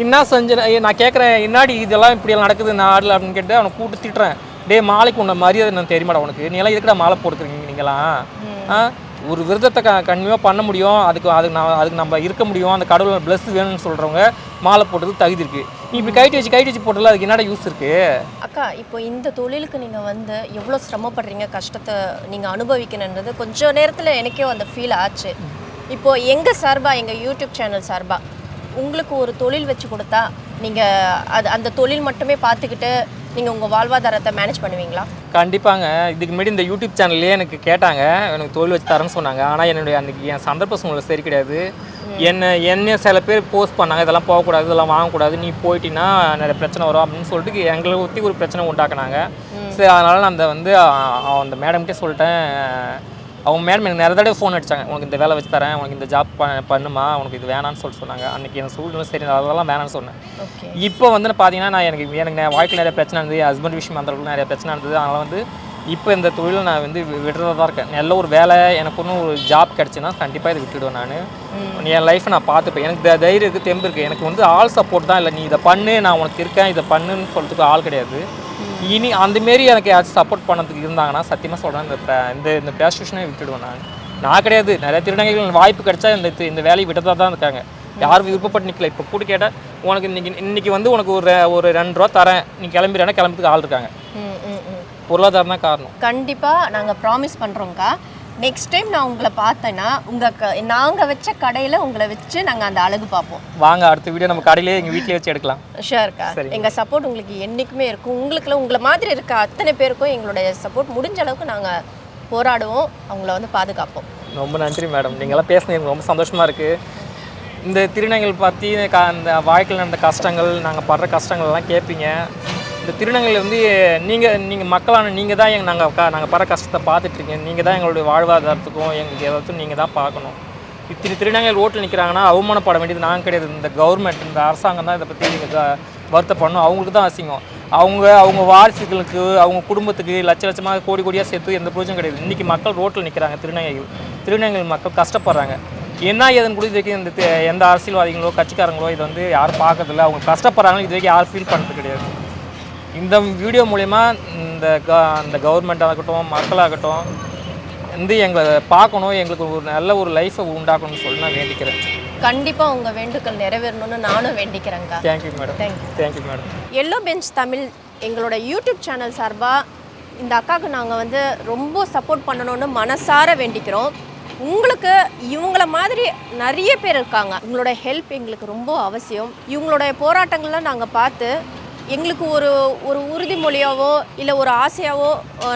என்ன செஞ்சேன் நான் கேட்குறேன், என்னாடி இதெல்லாம் இப்படியெல்லாம் நடக்குது நாடில் அப்படின்னு கேட்டு அவனை கூப்பிட்டு திட்டுறேன். டே மாலைக்கு உன்னை மரியாதை நான் தெரியுமாடா உனக்கு, நீ எல்லாம் எதுக்குடா மாலை போட்டுக்கிறீங்க நீங்களாம், ஒரு விரதத்தை கண்டிப்பாக பண்ண முடியும், அதுக்கு நம்ம இருக்க முடியும், அந்த கடவுளோட பிளஸ் வேணும்னு சொல்கிறவங்க மாலை போட்டதுக்கு தகுதி இருக்குது. நீ இப்படி கைட்டு வச்சு போட்டல அதுக்கு என்னடா யூஸ் இருக்குது? அக்கா, இப்போ இந்த தொழிலுக்கு நீங்கள் வந்து எவ்வளோ சிரமப்படுறீங்க, கஷ்டத்தை நீங்கள் அனுபவிக்கணுன்றது கொஞ்சம் நேரத்தில் எனக்கே அந்த ஃபீல் ஆச்சு. இப்போது எங்கள் சார்பாக, எங்கள் யூடியூப் சேனல் சார்பாக உங்களுக்கு ஒரு தொழில் வச்சு கொடுத்தா நீங்கள் அந்த தொழில் மட்டுமே பார்த்துக்கிட்டு நீங்கள் உங்கள் வாழ்வாதாரத்தை மேனேஜ் பண்ணுவீங்களா? கண்டிப்பாங்க. இதுக்கு முன்னாடி இந்த யூடியூப் சேனல்லே எனக்கு கேட்டாங்க, எனக்கு தொழில் வச்சு தரேன்னு சொன்னாங்க. ஆனால் என்னுடைய அன்றைக்கி என் சந்தர்ப்ப சூழ்நிலை சரி கிடையாது. என்ன சில பேர் போஸ்ட் பண்ணாங்க, இதெல்லாம் போகக்கூடாது, இதெல்லாம் வாங்கக்கூடாது, நீ போயிட்டீங்கன்னா நிறைய பிரச்சனை வரும் அப்படின்னு சொல்லிட்டு எங்களை ஒத்தி ஒரு பிரச்சனை உண்டாக்குனாங்க. சரி, அதனால் நான் அந்த மேடம்கிட்டே சொல்லிட்டேன். அவங்க மேடம் எனக்கு நிறைய தடவை ஃபோன் அடித்தாங்க, உனக்கு இந்த வேலை வச்சு தரேன், உனக்கு இந்த ஜாப் பண்ணுமா, உனக்கு இது வேணான்னு சொன்னாங்க. அன்றைக்கி எனக்கு சூழ்நிலை சரி, அதெல்லாம் வேணான்னு சொன்னேன். இப்போ வந்து பார்த்தீங்கன்னா நான் எனக்கு வாழ்க்கையில் நிறைய பிரச்சனை இருந்தது, ஹஸ்பண்ட் விஷயம் அந்த அளவுக்கு நிறைய பிரச்சனை இருந்தது. அதனால் வந்து இப்போ இந்த தொழிலை நான் வந்து விடுறதா தான் இருக்கேன். நல்ல ஒரு வேலை எனக்கு ஒன்றும் ஒரு ஜாப் கிடச்சின்னா கண்டிப்பாக இதை விட்டுடுவேன். நான் என் லைஃப்பை நான் பார்த்துப்பேன். எனக்கு தைரியம் இருக்குது, தெம்பு இருக்குது. எனக்கு வந்து ஆள் சப்போர்ட் தான் இல்லை, நீ இதை பண்ணு, நான் உனக்கு இருக்கேன், இதை பண்ணுன்னு சொல்கிறதுக்கு ஆள் கிடையாது. இனி அந்தமாரி எனக்கு யாராச்சும் சப்போர்ட் பண்ணதுக்கு இருந்தாங்கன்னா சத்தியமாக சொல்கிறேன், இந்த ப்ராஸ்டியூஷனை விட்டுடுவேன். நான் கிடையாது, நிறைய திருநங்கைகள் வாய்ப்பு கிடைச்சா இந்த வேலையை விட்டதாக தான் இருக்காங்க. யாரும் விருப்பப்பட்டு நிற்கல. இப்போ கூட கேட்டால் உனக்கு இன்னைக்கு வந்து உனக்கு ஒரு 2 ரூபா தரேன், நீ கிளம்பிடுறேன்னா கிளம்புறதுக்கு ஆள் இருக்காங்க. பொருளாதாரம் தான் காரணம். கண்டிப்பாக நாங்கள் ப்ராமிஸ் பண்ணுறோங்க்கா, நெக்ஸ்ட் டைம் நான் உங்களை பார்த்தேன்னா நாங்கள் வச்ச கடையில் உங்களை வச்சு நாங்கள் அந்த அழகு பார்ப்போம். வாங்க, அடுத்த வீடியோ நம்ம கடையிலே எங்கள் வீட்டிலே வச்சு எடுக்கலாம். ஷூர்க்கா, எங்கள் சப்போர்ட் உங்களுக்கு என்றைக்குமே இருக்கும். உங்களை மாதிரி இருக்க அத்தனை பேருக்கும் எங்களுடைய சப்போர்ட் முடிஞ்ச அளவுக்கு நாங்கள் போராடுவோம், அவங்கள வந்து பாதுகாப்போம். ரொம்ப நன்றி மேடம், நீங்களாம் பேசுனது எனக்கு ரொம்ப சந்தோஷமாக இருக்குது. இந்த திருநங்கைகள் பற்றி அந்த வாழ்க்கையில் நடந்த கஷ்டங்கள், நாங்கள் படுற கஷ்டங்கள்லாம் கேட்பீங்க. இந்த திருநங்கையில் வந்து நீங்கள் மக்களான நீங்கள் தான் நாங்கள் படுற கஷ்டத்தை பார்த்துட்ருக்கீங்க. நீங்கள் தான் எங்களுடைய வாழ்வாதாரத்துக்கும் எங்களுக்கு ஏதாச்சும் நீங்கள் தான் பார்க்கணும். இத்தனை திருநங்கைகள் ரோட்டில் நிற்கிறாங்கன்னா அவமானப்பட வேண்டியது நாங்கள் கிடையாது, இந்த கவர்மெண்ட், இந்த அரசாங்கம் தான் இதை பற்றி நீங்கள் வருத்தப்படணும். அவங்களுக்கு தான் அசிங்கம். அவங்க வாரிசுகளுக்கு, அவங்க குடும்பத்துக்கு லட்சமாக கோடியாக சேர்த்து எந்த பிரயோஜனம் கிடையாது. இன்றைக்கி மக்கள் ரோட்டில் நிற்கிறாங்க, திருநங்கைகள் மக்கள் கஷ்டப்படுறாங்க. என்ன ஏதுன்னு கூட இது வரைக்கும் எந்த அரசியல்வாதிகளோ கட்சிக்காரங்களோ இதை வந்து யாரும் பார்க்கறதில்ல. அவங்க கஷ்டப்படுறாங்க, இது வரைக்கும் யாரும் ஃபீல் பண்ணுறது கிடையாது. இந்த வீடியோ மூலமா இந்த கவர்மெண்ட்டாகட்டும், மக்களாகட்டும் வந்து எங்களை பார்க்கணும், எங்களுக்கு ஒரு நல்ல ஒரு லைஃப்பை உண்டாக்கணும்னு சொல்லி நான் வேண்டிக்கிறேன். கண்டிப்பாக உங்கள் வேண்டுக்கள் நிறைவேறணும்னு நானும் வேண்டிக்கிறேங்க. Thank you madam. Thank you madam. Yellow bench Tamil எங்களோட யூடியூப் சேனல் சார்பாக இந்த அக்காவுக்கு நாங்கள் வந்து ரொம்ப சப்போர்ட் பண்ணணும்னு மனசார வேண்டிக்கிறோம். உங்களுக்கு இவங்கள மாதிரி நிறைய பேர் இருக்காங்க, உங்களோட ஹெல்ப் எங்களுக்கு ரொம்ப அவசியம். இவங்களோட போராட்டங்கள்லாம் நாங்கள் பார்த்து எங்களுக்கு ஒரு உறுதிமொழியாவோ இல்லை ஒரு ஆசையாவோ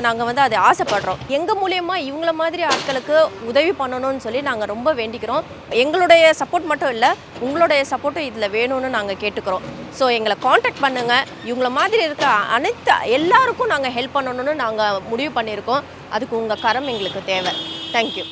நாங்கள் வந்து அதை ஆசைப்படுறோம். எங்கள் மூலியமாக இவங்கள மாதிரி ஆட்களுக்கு உதவி பண்ணணும்னு சொல்லி நாங்கள் ரொம்ப வேண்டிக்கிறோம். எங்களுடைய சப்போர்ட் மட்டும் இல்லை, உங்களுடைய சப்போர்ட்டும் இதில் வேணும்னு நாங்கள் கேட்டுக்கிறோம். ஸோ எங்களை காண்டாக்ட் பண்ணுங்கள். இவங்கள மாதிரி இருக்க எல்லாருக்கும் நாங்கள் ஹெல்ப் பண்ணணும்னு நாங்கள் முடிவு பண்ணியிருக்கோம். அதுக்கு உங்கள் கரம் எங்களுக்கு தேவை. தேங்க்யூ.